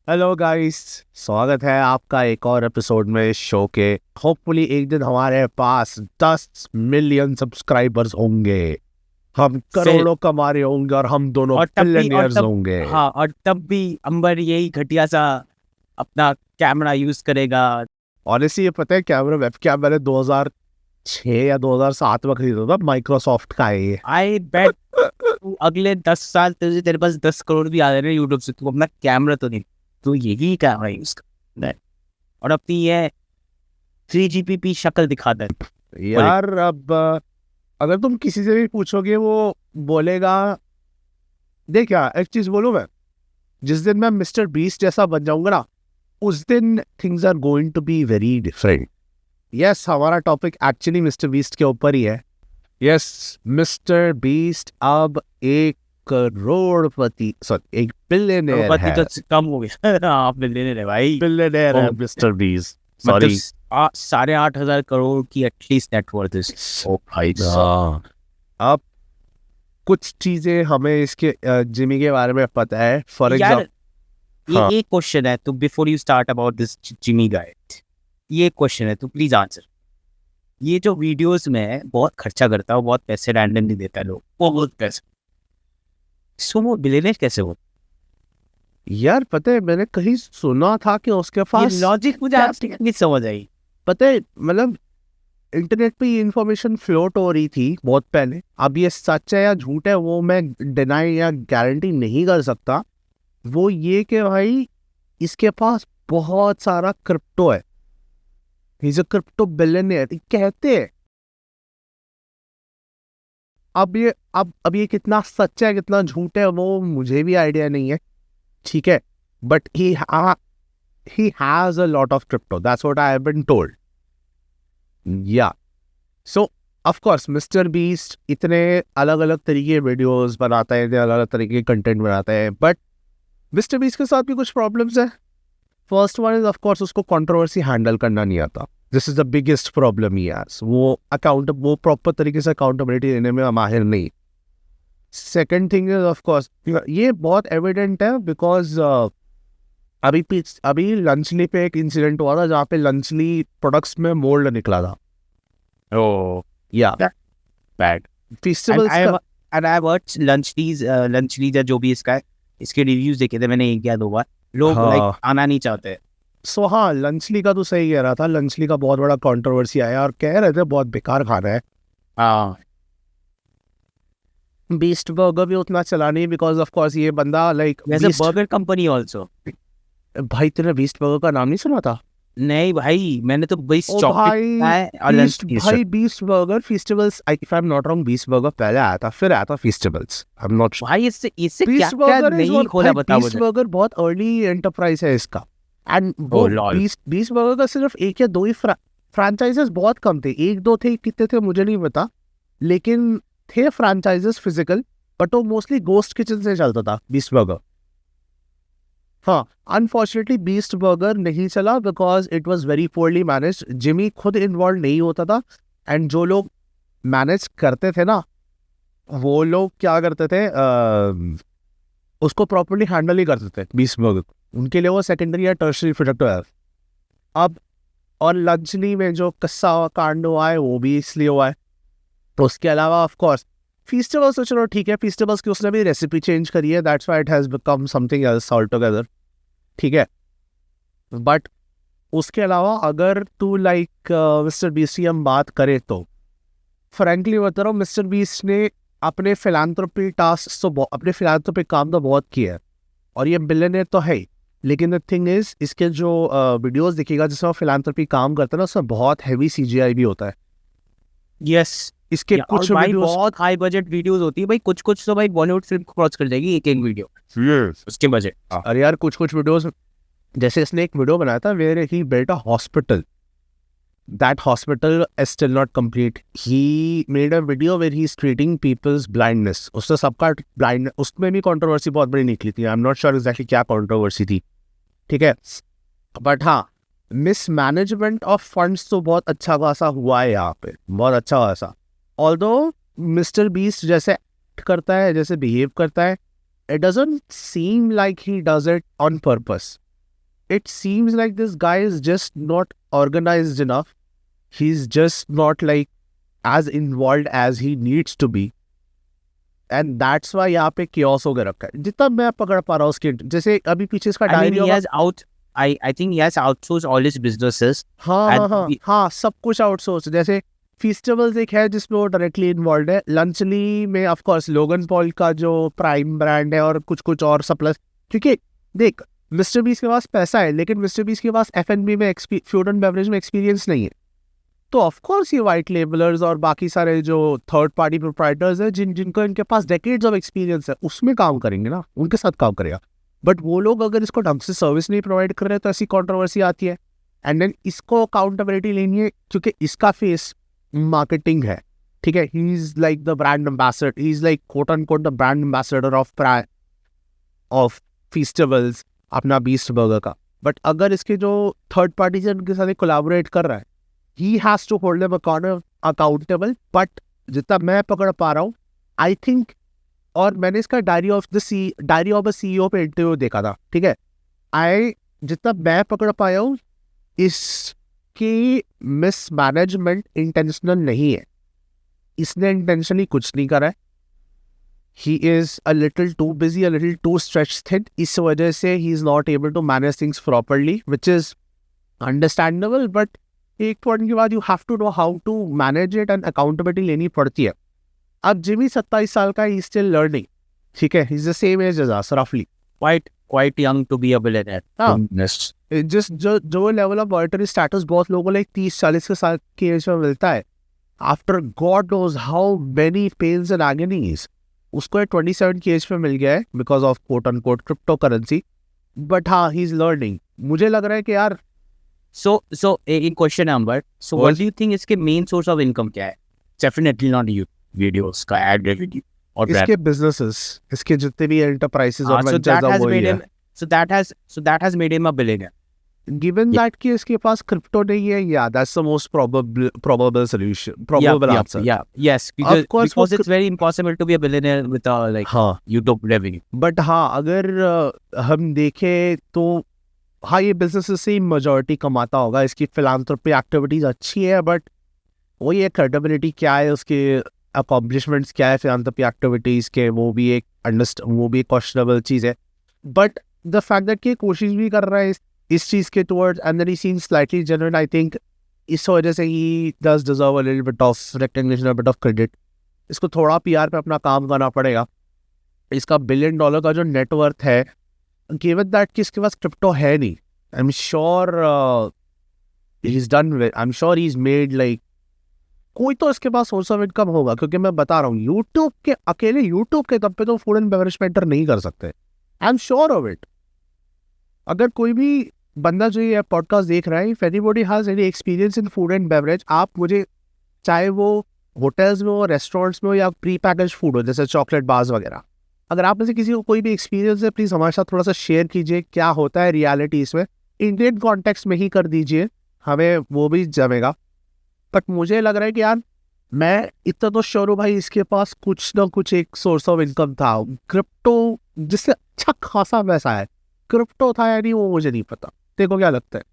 Hello guys, स्वागत है आपका एक और एपिसोड में इस शो के। होपफुली एक दिन हमारे पास 10 मिलियन सब्सक्राइबर्स होंगे, हम फिर करोड़ों कमा रहे होंगे और हम दोनों और तब भी और बिलियनियर्स तब होंगे। हाँ, और तब भी अंबर यही घटिया सा अपना कैमरा यूज करेगा। ऑनेस्टली ये पता है, कैमरा वेब कैम मैंने 2006 या 2007 में खरीदा था, माइक्रोसॉफ्ट का है ये। आई बेट तू अगले 10 साल तेरे पास 10 करोड़ भी आ रहे हैं यूट्यूब से, तू अपना कैमरा तो नहीं, तू यही कैमरा यूज कर है और अपनी ये 3GPP शक्ल दिखा दे। यार अब अगर तुम किसी से भी पूछोगे वो बोलेगा, देख यार एक चीज बोलूं मैं, जिस दिन मैं मिस्टर बीस्ट जैसा बन जाऊंगा ना, उस दिन things are going to be very different. Yes, हमारा टॉपिक एक्चुअली मिस्टर बीस्ट के ऊपर ही है। यस, मिस्टर बीस्ट अब 1 करोड़पति, सॉरी 1 बिलियनर करोड़पति है। तो कम हो गया। आप मिलियनर है भाई। बिलियनर है मिस्टर बीस्ट, मतलब सॉरी। 8,500 करोड़ की एटलीस्ट नेटवर्थ है। ओ भाई साहब। अब कुछ चीजें हमें इसके जिमी के बारे में पता है, फॉर यार एग्जाम्पल। हाँ, ये एक क्वेश्चन है, तो before you start about this Jimmy guy, ये क्वेश्चन है, तो प्लीज आंसर। ये जो वीडियोस में बहुत खर्चा करता है, वो बहुत पैसे रैंडमली देता है, लोग बहुत पैसे, सो वो बिलियनर कैसे हो? यार पता है मैंने कहीं सुना था कि उसके ये पास, लॉजिक मुझे आज तक नहीं समझ आई। पता है मतलब इंटरनेट पे ये इन्फॉर्मेशन फ्लोट हो रही थी बहुत पहले। अब ये सच है या झूठ है वो मैं डिनाई या गारंटी नहीं कर सकता। वो ये कि भाई इसके पास बहुत सारा क्रिप्टो है, he is a crypto billionaire कहते हैं। अब ये कितना सच है कितना झूठ है वो मुझे भी आइडिया नहीं है, ठीक है। But he has a lot of crypto, that's what I have been told. Yeah, so of course mister beast इतने अलग अलग तरीके वीडियोस बनाता है, इतने अलग अलग तरीके के कंटेंट बनाता है, बट मिस्टर बीस्ट के साथ भी कुछ प्रॉब्लम्स है। First one is of course उसको कंट्रोवर्सी हैंडल करना नहीं आता। This is the biggest problem he has. वो प्रॉपर तरीके से अकाउंटेबिलिटी देने में माहिर नहीं। Second thing is of course ये बहुत एविडेंट है बिकॉज अभी लंचली पे एक इंसिडेंट हुआ था जहाँ पे लंचली प्रोडक्ट्स में मोल्ड निकला था। Oh, या bad. फेस्टिवल्स का। And I watched lunchleads या जो भी इसका है, इसके रिव्यूज देखे थे मैंने एक या दो बार। लोग लाइक हाँ, आना नहीं चाहते। सो हाँ लंचली का तो सही कह रहा था, लंचली का बहुत बड़ा कंट्रोवर्सी आया और कह रहे थे बहुत बेकार खाना है। हाँ, बीस्ट बर्गर भी उतना चला नहीं बिकॉज ऑफ कोर्स ये बंदा लाइक वैसे बर्गर कंपनी ऑल्सो। भाई तेरे बीस्ट बर्गर का नाम नहीं सुना था? नहीं भाई, मैंने तो बस ओ चॉकलेट भाई, है और बीस्ट लंच। भाई beast burger festivals, if I am not wrong beast burger पहले आया था, फिर आया था फेस्टिवल्स, आई एम नॉट। भाई इससे इससे क्या बीस्ट क्या बर्गर इज नहीं खोला, बता बीस्ट मुझे। बर्गर बहुत अर्ली एंटरप्राइज है इसका। एंड वो लॉल। बीस्ट बर्गर का सिर्फ एक या दो ही फ्रैंचाइजेस बहुत कम थे, एक दो थे, कितने थे मुझे नहीं पता, लेकिन थे फ्रैंचाइजेस फिजिकल। बट वो मोस्टली गोस्ट किचन से चलता था बीस्ट बर्गर। हाँ, अनफॉर्चुनेटली बीस्ट बर्गर नहीं चला because it was very poorly manage. Jimmy खुद इन्वॉल्व नहीं होता था, एंड जो लोग मैनेज करते थे ना वो लोग क्या करते थे, उसको प्रॉपरली हैंडल ही करते थे बीस्ट बर्गर। उनके लिए वो सेकेंडरी या टर्शरी प्रोडक्ट है। अब और लंचली में जो कस्सा कांड हुआ है वो भी इसलिए हुआ है। तो उसके अलावा ऑफ कोर्स फेस्टिवल्स तो चलो ठीक है, फेस्टिवल्स की उसने भी रेसिपी चेंज करी है, that's why it has become something else all together, ठीक है। बट उसके अलावा अगर तू लाइक मिस्टर बीस्ट की हम बात करें तो फ्रैंकली बता रहा हूँ, मिस्टर बीस्ट ने अपने फिलांथ्रोपी टास्क तो अपने फिलांथ्रोपी काम तो बहुत किया है और ये बिलियनर तो है ही। लेकिन द थिंग इज इसके जो वीडियोस दिखेगा जिसमें वो फिलांथ्रोपी काम करता है ना, उसमें बहुत हैवी सीजीआई भी होता है। यस। इसके और कुछ भाई वीडियोस, बहुत हाई बजट वीडियोस होती है भाई, कुछ कुछ तो भाई बॉलीवुड फिल्म को क्रॉस कर जाएगी एक एक वीडियो उसके बजट। अरे यार कुछ वीडियोस, जैसे इसने एक वीडियो बनाया था where he built a hospital, that hospital is still not complete. He made a video where he is treating peoples blindness, उससे सबका ब्लाइंड, उसमें भी कंट्रोवर्सी बहुत बड़ी निकली थी। I am not sure exactly क्या कंट्रोवर्सी थी, ठीक है। बट हाँ, मिसमैनेजमेंट ऑफ फंड्स तो बहुत अच्छा खासा हुआ है यहाँ पे, बहुत अच्छा खासा। ऑल्दो मिस्टर बीस्ट जैसे act करता है, जैसे बिहेव करता है, it doesn't seem like he does it on purpose. it seems like this guy is just not organized enough. He's just not like as involved as he needs to be. And that's why यहाँ पे chaos हो गया रखा है, जितना मैं पकड़ पा रहा हूँ उसके, जैसे अभी पीछे इसका I mean, diary he has I think he has outsourced all his businesses. हाँ हाँ and हाँ we- हाँ, सब कुछ आउटसोर्स। जैसे फेस्टिवल्स एक है जिसमें वो डायरेक्टली इन्वॉल्व है, लंचली में ऑफ कोर्स लोगन पॉल का जो प्राइम ब्रांड है और कुछ कुछ और सप्लाईज, क्योंकि देख मिस्टर बीस के पास पैसा है लेकिन मिस्टर बीस के पास F&B में फूड एंड बेवरेज में एक्सपीरियंस नहीं है, तो ऑफ कोर्स ये वाइट लेबलर्स और बाकी सारे जो थर्ड पार्टी प्रोप्राइटर्स हैं जिनको इनके पास डेकेड्स ऑफ एक्सपीरियंस है उसमें काम करेंगे ना, उनके साथ काम करेगा। बट वो लोग अगर इसको ढंग से सर्विस नहीं प्रोवाइड कर रहे तो ऐसी कंट्रोवर्सी आती है। एंड देन इसको अकाउंटेबिलिटी लेनी है क्योंकि इसका फेस मार्केटिंग है, ठीक है, he is like the brand ambassador, he is like quote and quote the brand ambassador of festivals अपना बीस्ट बर्गर का। बट अगर इसके जो थर्ड पार्टी है उनके साथ कोलैबोरेट कर रहा है, he has to hold them accountable. But जितना मैं पकड़ पा रहा हूँ आई थिंक, और मैंने इसका डायरी ऑफ अ CEO पे इंटरव्यू देखा था, ठीक है, जितना मैं पकड़ पाया हूँ इसकी मिसमैनेजमेंट इंटेंशनल नहीं है, इसने इंटेंशनली कुछ नहीं करा है। He is a little too busy, a little too stretch thin, इस वजह से he is not able to manage things properly, which is understandable. But एक पॉइंट के बाद you have to know how to manage it and accountability लेनी पड़ती है। अब जिमी 27 साल का, ही स्टिल लर्निंग, ठीक है, he is the same age as us रफली, quite young to be a billionaire. हाँ। to be honest. जस्ट जो लेवल ऑफ मॉनिटरी स्टेटस बहुत लोगों को लाइक 30-40 के साल की एज में मिलता है, after God knows how many pains and agonies, उसको 27 की एज में मिल गया है because of quote unquote cryptocurrency. But हाँ, ही इज लर्निंग। मुझे लग रहा है कि यार So एक क्वेश्चन है अंबर, so what do you think इसके मेन सोर्स ऑफ इनकम क्या है? Definitely not you वीडियोस का एड रेवेन्यू और इसके बिजनेसेस, इसके जितने भी एंटरप्राइजेस और so that वेंचर्स has है वही made है। him so that has made him a billionaire. Given that कि इसके पास क्रिप्टो नहीं है, या that's the most probable solution, probable answer. Yes, because Of course, because it's very impossible to be a billionaire with a like हाँ, YouTube revenue. But हाँ, अगर हम देखें तो हाँ, ये बिजनेस से ही मेजॉरिटी कमाता होगा, इसकी फिलांथ्रोपी एक्टिविटीज अच्छी है, बट वही है, क्रेडिबिलिटी क्या है, उसके अकॉम्प्लिशमेंट्स क्या है फिलांथ्रोपी एक्टिविटीज के, वो भी एक क्वेश्चनेबल चीज़ है। बट द फैक्ट दैट कि कोशिश भी कर रहा है इस चीज़ के towards and then he seems slightly genuine, I think इस वजह से he does deserve a little bit of recognition, a bit of credit. इसको थोड़ा PR पे अपना काम करना पड़ेगा। इसका $1 बिलियन का जो नेटवर्थ है, गिवन दैट कि इसके पास क्रिप्टो है नहीं, I am sure he is made like कोई तो इसके पास सोर्स ऑफ इनकम होगा, क्योंकि मैं बता रहा हूँ अकेले यूट्यूब के दम पे तो फूड एंड बेवरेज पेंटर नहीं कर सकते, I am sure of it. अगर कोई भी बंदा जो ये पॉडकास्ट देख रहा है, if anybody has any experience in food and beverage, आप मुझे, चाहे वो होटल्स में हो, रेस्टोरेंट्स में हो, या प्री पैकेज फूड हो जैसे चॉकलेट बार्स वगैरह, अगर आप में से किसी को कोई भी एक्सपीरियंस है, प्लीज़ हमारे साथ थोड़ा सा शेयर कीजिए, क्या होता है रियलिटी इसमें, इंडियन कॉन्टेक्स्ट में ही कर दीजिए, हमें वो भी जमेगा। बट मुझे लग रहा है कि यार मैं इतना तो श्योर हूँ भाई, इसके पास कुछ ना कुछ एक सोर्स ऑफ इनकम था, क्रिप्टो जिससे अच्छा खासा पैसा है, क्रिप्टो था या नहीं वो मुझे नहीं पता, तेरे को क्या लगता है?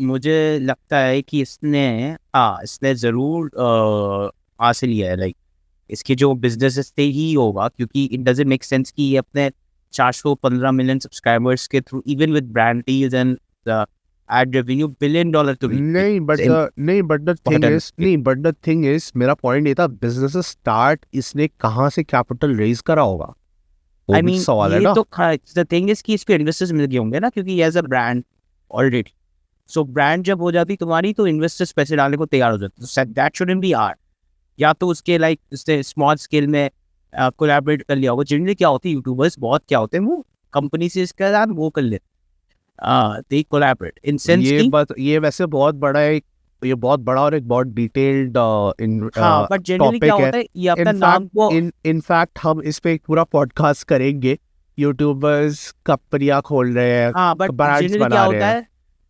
मुझे लगता है कि इसने ज़रूर हासिल किया है, लाइक इसके जो बिजनेसेस थे ही होगा, क्योंकि इट डजंट मेक सेंस कि ये अपने 415 मिलियन सब्सक्राइबर्स के through, even with brand deals and ad revenue, $1 billion तो नहीं, बट द थिंग इज मेरा पॉइंट ये था, बिजनेस स्टार्ट इसने कहाँ से कैपिटल रेज करा होगा, आई मीन ये तो द थिंग इज कि इसको इन्वेस्टर्स मिल गए होंगे ना, क्योंकि as a brand already, so brand जब हो जाती तुम्हारी तो इन्वेस्टर्स पैसे डालने को तैयार हो जाते, तो दैट शुडंट बी हार्ड। या तो उसके लाइक उसने स्मॉल स्केल में कोलैबोरेट कर लिया होगा। जनरली क्या होती है, यूट्यूबर्स बहुत क्या होते हैं, वो कंपनी से इसका यार वो कर लेते, दे कोलैबोरेट इन सेंस ये वैसे बहुत बड़ा है, ये बहुत बड़ा और एक बहुत डिटेल्ड बट जनरली क्या होता है, ये अपना नाम को इनफैक्ट हम इस पे एक पूरा पॉडकास्ट करेंगे, यूट्यूबर्स कंपनियां खोल रहे हैं, हाँ, बट जनरली क्या होता है,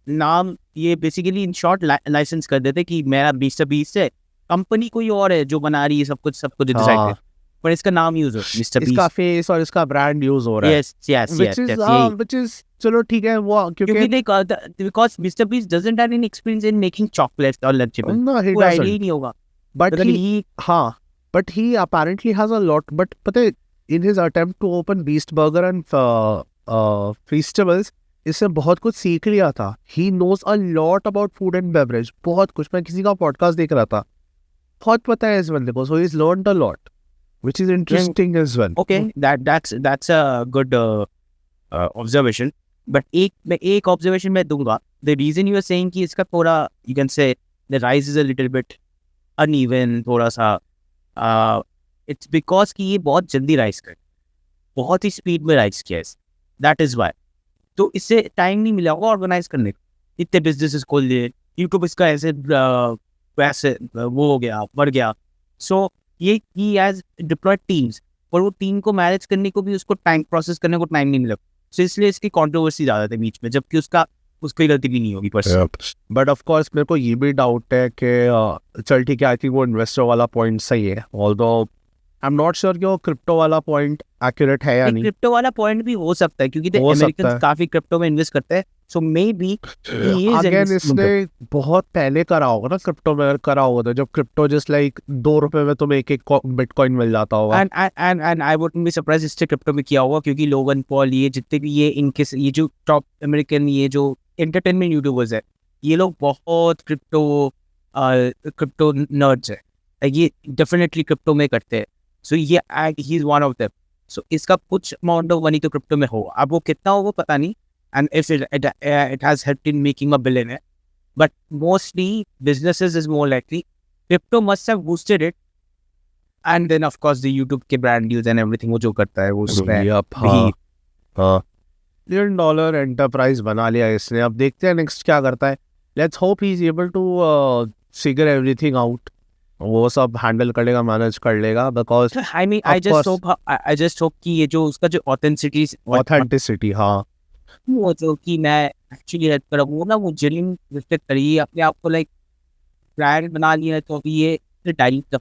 नाम ये बेसिकली इन शॉर्ट लाइसेंस कर देते कि मेरा 20 से कंपनी कोई और है जो बना रही है सब कुछ डिसाइड कर, पर इसका नाम यूज हो मिस्टर इसका फेस और इसका ब्रांड यूज हो रहा है, yes yes which yes is यही which is चलो ठीक है वो क्योंकि क्योंकि they because Mr. Beast doesn't have any experience in making chocolates or Lunchables. no he कोई idea doesn't ही नहीं होगा. but But he हाँ but he apparently has a lot but पता है in his attempt to open Beast Burger and Feastables इससे बहुत कुछ सीख लिया था. He knows a lot about food and beverage, बहुत कुछ. मैं किसी का पॉडकास्ट देख रहा था, बहुत पता है इस बंदे को, so he's learned a lot which is interesting as well. okay that's a good observation. But मैं एक observation मैं दूंगा. The reason you are saying कि इसका थोड़ा you can say the rise is a little bit uneven थोड़ा सा it's because कि ये बहुत जल्दी राइज कर बहुत ही स्पीड में राइज किया है. That is why. तो इससे टाइम नहीं मिला होगा ऑर्गेनाइज करने को. इतने बिजनेसेस खोल लिए, यूट्यूब इसका ऐसे वैसे वो हो गया बढ़ गया. सो ये ही हैज डिप्लॉयड टीम्स और वो टीम को मैनेज करने को भी उसको टाइम प्रोसेस करने को टाइम नहीं मिला. सो इसलिए इसकी कंट्रोवर्सी ज़्यादा थी बीच में, जबकि उसकी गलती भी नहीं होगी पर्सन. बट ऑफ कोर्स मेरे को ये भी डाउट है कि चल ठीक है आई थिंक वो इन्वेस्टर वाला पॉइंट सही है, although I am not sure कि वो क्रिप्टो वाला पॉइंट एक्यूरेट है या नहीं. क्रिप्टो वाला पॉइंट भी हो सकता है क्योंकि हो सकता है. अमेरिकन काफी क्रिप्टो में इन्वेस्ट करते हैं. सो मे बी अगेन इसने बहुत पहले करा होगा ना क्रिप्टो में. अगर करा होगा तो जब क्रिप्टो जस्ट लाइक 2 रुपए में तुम्हें एक बिटकॉइन मिल जाता होगा. And I wouldn't be surprise इससे क्रिप्टो में किया होगा क्योंकि लोगन पॉल ये जितने भी ये जो टॉप अमेरिकन ये जो एंटरटेनमेंट यूट्यूबर्स है ये लोग बहुत क्रिप्टो नर्ड्स है. ये डेफिनेटली क्रिप्टो में करते हैं. सो ये he is one of them. So इसका कुछ अमाउंट ऑफ मनी तो क्रिप्टो में होगा. अब वो कितना होगा पता नहीं. And if it has helped in making a billionaire, but mostly businesses is more likely. Crypto must have boosted it, and then of course the YouTube के brand deals and everything वो जो करता है वो उसमें हाँ $1 billion एंटरप्राइज बना लिया इसने. अब देखते हैं नेक्स्ट क्या करता है. Let's hope he is able to figure everything out. वो सब हैंडल कर लेगा, मैनेज कर लेगा. Because I mean I just hope कि ये जो उसका जो ऑथेंटिसिटी हाँ वो जो कि मैं एक्चुअली हेल्प कर वो ना वो जेन्युइन रिस्पेक्ट करिए अपने आप को, लाइक ब्रांड बना लिया है तो अभी ये डायरेक्ट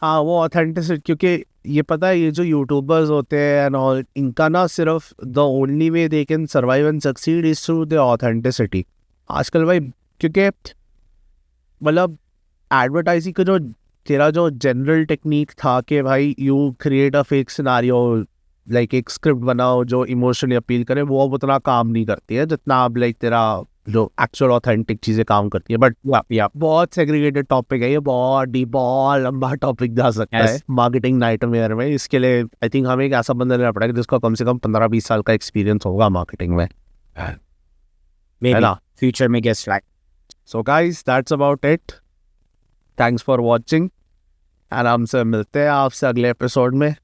हाँ वो ऑथेंटिसिटी. क्योंकि ये पता है ये जो यूट्यूबर्स होते हैं एंड ऑल इनका ना सिर्फ the only way they can survive and succeed is through the authenticity आजकल भाई. क्योंकि मतलब एडवर्टाइजिंग का जो तेरा जो जनरल टेक्निक था कि भाई you create a fake scenario like एक स्क्रिप्ट बनाओ जो इमोशनली अपील करे, वो अब उतना काम नहीं करती है जितना अब लाइक तेरा जो एक्चुअल ऑथेंटिक चीज़ें काम करती है. बट बहुत सेग्रीगेटेड टॉपिक है ये, बहुत डीप बहुत लंबा टॉपिक जा सकता है मार्केटिंग नाइटमेयर में. इसके लिए आई थिंक हमें एक ऐसा बंदा लेना पड़ेगा जिसका कम से कम 15-20 साल का एक्सपीरियंस होगा मार्केटिंग में, है ना. फ्यूचर में guest like. So guys that's about it. Thanks for watching and हमसे मिलते हैं आपसे अगले एपिसोड में.